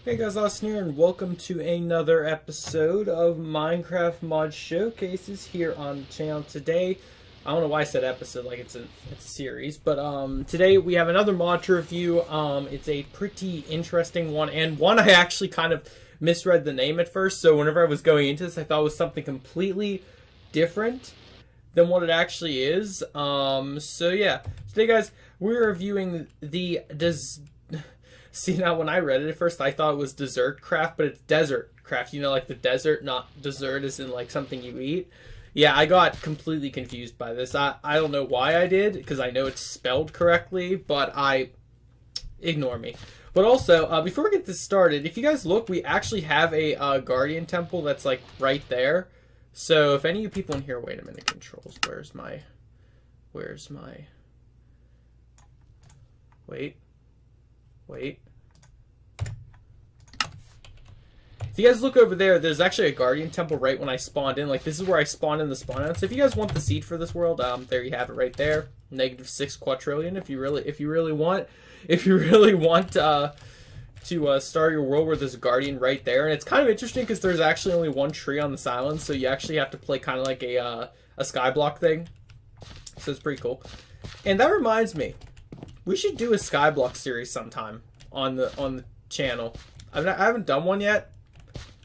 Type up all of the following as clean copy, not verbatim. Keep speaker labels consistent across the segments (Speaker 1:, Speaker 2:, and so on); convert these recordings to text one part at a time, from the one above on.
Speaker 1: Hey guys, Austin here, and welcome to another episode of Minecraft Mod Showcases here on the channel. Today, I don't know why I said episode like it's a series, but today we have another mod to review. It's a pretty interesting one, and one I actually kind of misread the name at first, so whenever I was going into this, I thought it was something completely different than what it actually is. So yeah, today guys, we're reviewing the See, now when I read it at first, I thought it was Desertcraft, but it's Desertcraft. You know, like the desert, not dessert as in like something you eat. Yeah, I got completely confused by this. I don't know why I did, because I know it's spelled correctly, but ignore me. But also, before we get this started, if you guys look, we actually have a Guardian Temple that's like right there. So if any of you people in here, wait a minute, controls, where's my, wait. If you guys look over there, there's actually a Guardian Temple right when I spawned in. Like, this is where I spawned in the spawn out. So if you guys want the seed for this world, there you have it right there. -6 quadrillion. If you really want to start your world where there's a Guardian right there. And it's kind of interesting because there's actually only one tree on this island, so you actually have to play kind of like a skyblock thing. So it's pretty cool. And that reminds me, we should do a skyblock series sometime on the channel. I haven't done one yet,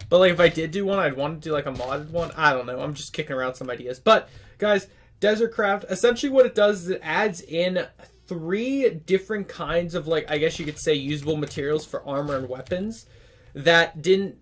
Speaker 1: but like if I did do one, I'd want to do like a modded one. I don't know. I'm just kicking around some ideas. But guys, Desertcraft, essentially what it does is it adds in 3 different kinds of, like, I guess you could say, usable materials for armor and weapons that didn't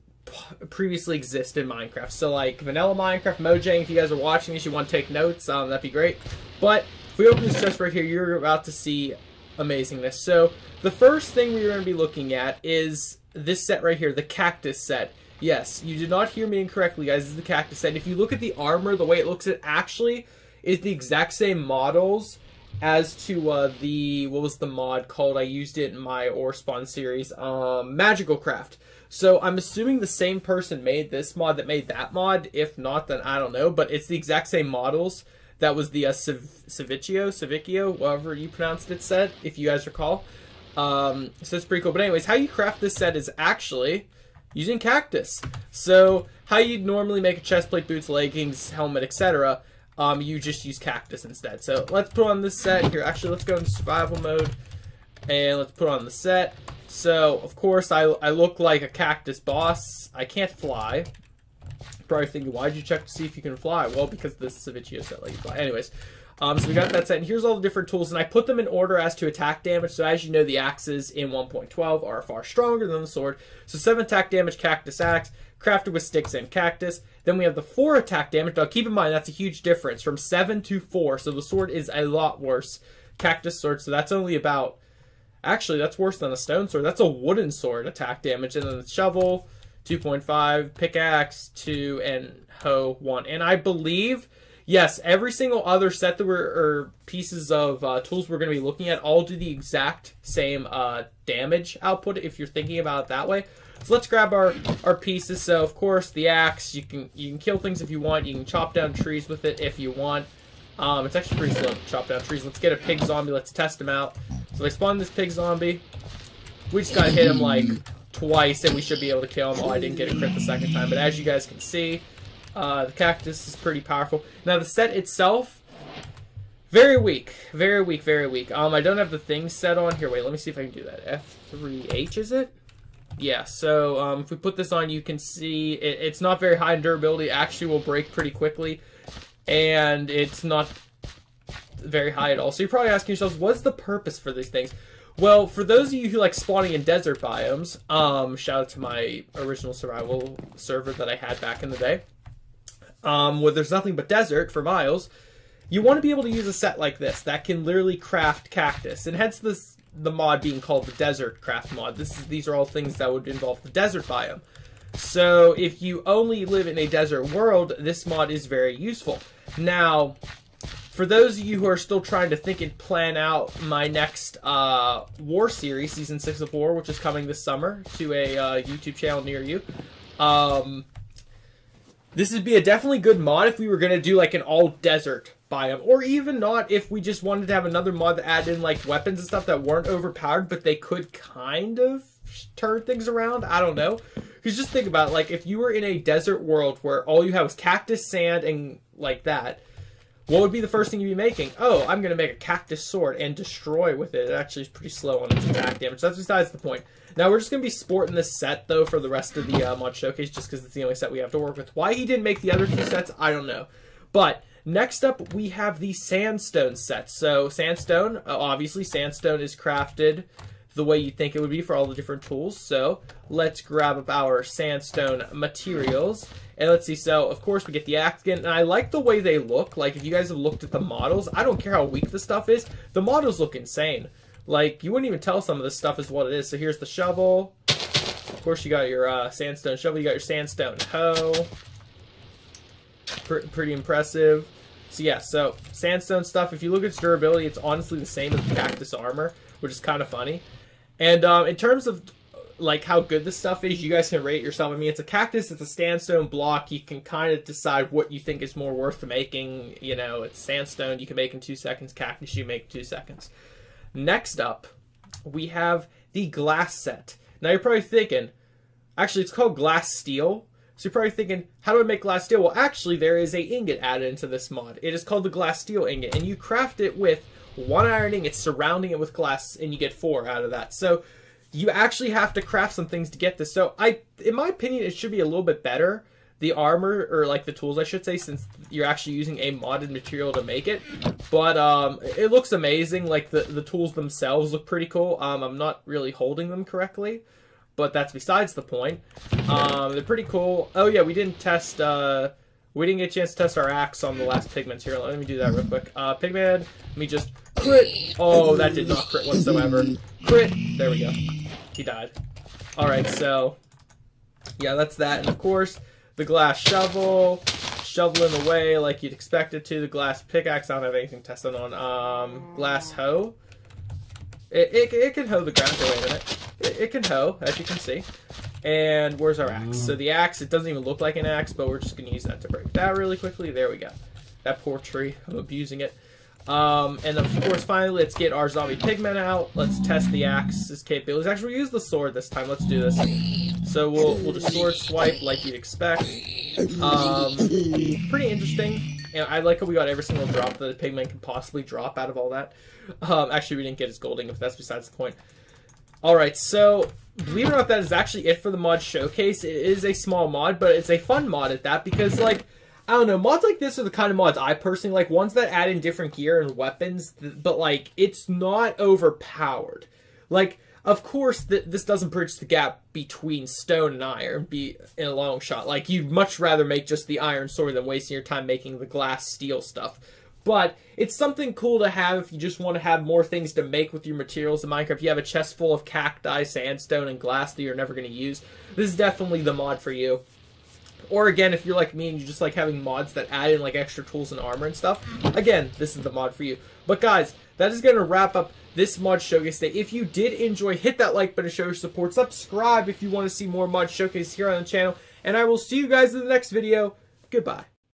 Speaker 1: previously exist in Minecraft. So like vanilla Minecraft, Mojang, if you guys are watching this, you want to take notes, that'd be great. But if we open this chest right here, you're about to see amazingness. So the first thing we're going to be looking at is this set right here, the cactus set. Yes, you did not hear me incorrectly, guys. This is the cactus set. If you look at the armor, the way it looks, it actually is the exact same models as to what was the mod called? I used it in my ore spawn series, Magical Craft. So I'm assuming the same person made this mod that made that mod. If not, then I don't know. But it's the exact same models. That was the Savicchio, whatever you pronounced it, set, if you guys recall. So it's pretty cool. But anyways, how you craft this set is actually using cactus. So how you'd normally make a chestplate, boots, leggings, helmet, etc., you just use cactus instead. So let's put on this set here. Actually, let's go into survival mode, and let's put on the set. So, of course, I look like a cactus boss. I can't fly. Probably thinking, why'd you check to see if you can fly? Well, because this Savicchio set let you fly. Anyways, so we got that set, and here's all the different tools, and I put them in order as to attack damage. So as you know, the axes in 1.12 are far stronger than the sword. So 7 attack damage, cactus axe, crafted with sticks and cactus. Then we have the 4 attack damage. Now keep in mind, that's a huge difference from 7 to 4. So the sword is a lot worse. Cactus sword, so that's only about, actually that's worse than a stone sword. That's a wooden sword attack damage. And then the shovel, 2.5, pickaxe 2, and hoe 1. And I believe, yes, every single other set that or pieces of tools we're going to be looking at all do the exact same damage output, if you're thinking about it that way. So let's grab our pieces. So of course the axe, you can kill things if you want. You can chop down trees with it if you want. It's actually pretty slow to chop down trees. Let's get a pig zombie. Let's test him out. So I spawned this pig zombie. We just gotta hit him like twice and we should be able to kill him. Oh, I didn't get a crit the second time, but as you guys can see, the cactus is pretty powerful. Now the set itself, very weak, very weak, very weak. I don't have the thing set on here. Wait, let me see if I can do that. F3H, is it? Yeah, so if we put this on, you can see it's not very high in durability. It actually will break pretty quickly, and it's not very high at all. So you're probably asking yourselves, what's the purpose for these things? Well, for those of you who like spawning in desert biomes, shout out to my original survival server that I had back in the day, where there's nothing but desert for miles, you want to be able to use a set like this that can literally craft cactus, and hence the mod being called the Desertcraft mod. These are all things that would involve the desert biome. So if you only live in a desert world, this mod is very useful. Now, for those of you who are still trying to think and plan out my next War series, Season 6 of War, which is coming this summer to a YouTube channel near you, this would be a definitely good mod if we were going to do like an all-desert biome. Or even not if we just wanted to have another mod that added in like weapons and stuff that weren't overpowered, but they could kind of turn things around. I don't know. Because just think about it, like, if you were in a desert world where all you have is cactus, sand, and like that, what would be the first thing you'd be making? Oh, I'm going to make a cactus sword and destroy with it. It actually is pretty slow on its attack damage. That's besides the point. Now, we're just going to be sporting this set, though, for the rest of the mod showcase, just because it's the only set we have to work with. Why he didn't make the other two sets, I don't know. But next up, we have the sandstone set. So, sandstone, obviously, sandstone is crafted the way you think it would be for all the different tools. So, let's grab up our sandstone materials. And let's see, so, of course, we get the axe again. And I like the way they look. Like, if you guys have looked at the models, I don't care how weak the stuff is. The models look insane. Like, you wouldn't even tell some of this stuff is what it is. So, here's the shovel. Of course, you got your sandstone shovel. You got your sandstone hoe. Pretty impressive. So, yeah, so, sandstone stuff. If you look at its durability, it's honestly the same as the cactus armor, which is kind of funny. And in terms of like how good this stuff is, you guys can rate it yourself. I mean, it's a cactus, it's a sandstone block. You can kind of decide what you think is more worth making. You know, it's sandstone, you can make in 2 seconds. Cactus, you make 2 seconds. Next up, we have the glass set. Now, you're probably thinking, actually, it's called glass steel. So you're probably thinking, how do I make glass steel? Well, actually, there is a ingot added into this mod. It is called the glass steel ingot, and you craft it with 1 iron ingot surrounding it with glass, and you get 4 out of that. So you actually have to craft some things to get this. So in my opinion, it should be a little bit better, the armor, or like the tools I should say, since you're actually using a modded material to make it. But it looks amazing. Like the tools themselves look pretty cool. I'm not really holding them correctly, but that's besides the point. They're pretty cool. Oh yeah, we didn't test, we didn't get a chance to test our axe on the last pigments here. Let me do that real quick. Pigman, let me just crit. Oh, that did not crit whatsoever. Crit. There we go. He died. Alright, so yeah, that's that. And of course, the glass shovel, shoveling away like you'd expect it to. The glass pickaxe, I don't have anything tested on. Glass hoe. It can hoe the ground. Wait a minute. It can hoe, as you can see. And where's our axe? So the axe, it doesn't even look like an axe, but we're just going to use that to break that really quickly. There we go. That poor tree. I'm abusing it. And of course, finally, let's get our zombie pigmen out. Let's test the axe's capabilities. Actually, we'll use the sword this time. Let's do this. So we'll just sword swipe like you'd expect. Pretty interesting. And I like how we got every single drop that the pigman can possibly drop out of all that. Actually, we didn't get his golding, if that's besides the point. Alright, so believe it or not, that is actually it for the mod showcase. It is a small mod, but it's a fun mod at that, because, like, I don't know, mods like this are the kind of mods I personally like, ones that add in different gear and weapons, but, like, it's not overpowered. Like, of course, this doesn't bridge the gap between stone and iron in a long shot. Like, you'd much rather make just the iron sword than wasting your time making the glass steel stuff. But it's something cool to have if you just want to have more things to make with your materials in Minecraft. If you have a chest full of cacti, sandstone, and glass that you're never going to use, this is definitely the mod for you. Or again, if you're like me and you just like having mods that add in like extra tools and armor and stuff, again, this is the mod for you. But guys, that is going to wrap up this mod showcase day. If you did enjoy, hit that like button to show your support. Subscribe if you want to see more mod showcase here on the channel. And I will see you guys in the next video. Goodbye.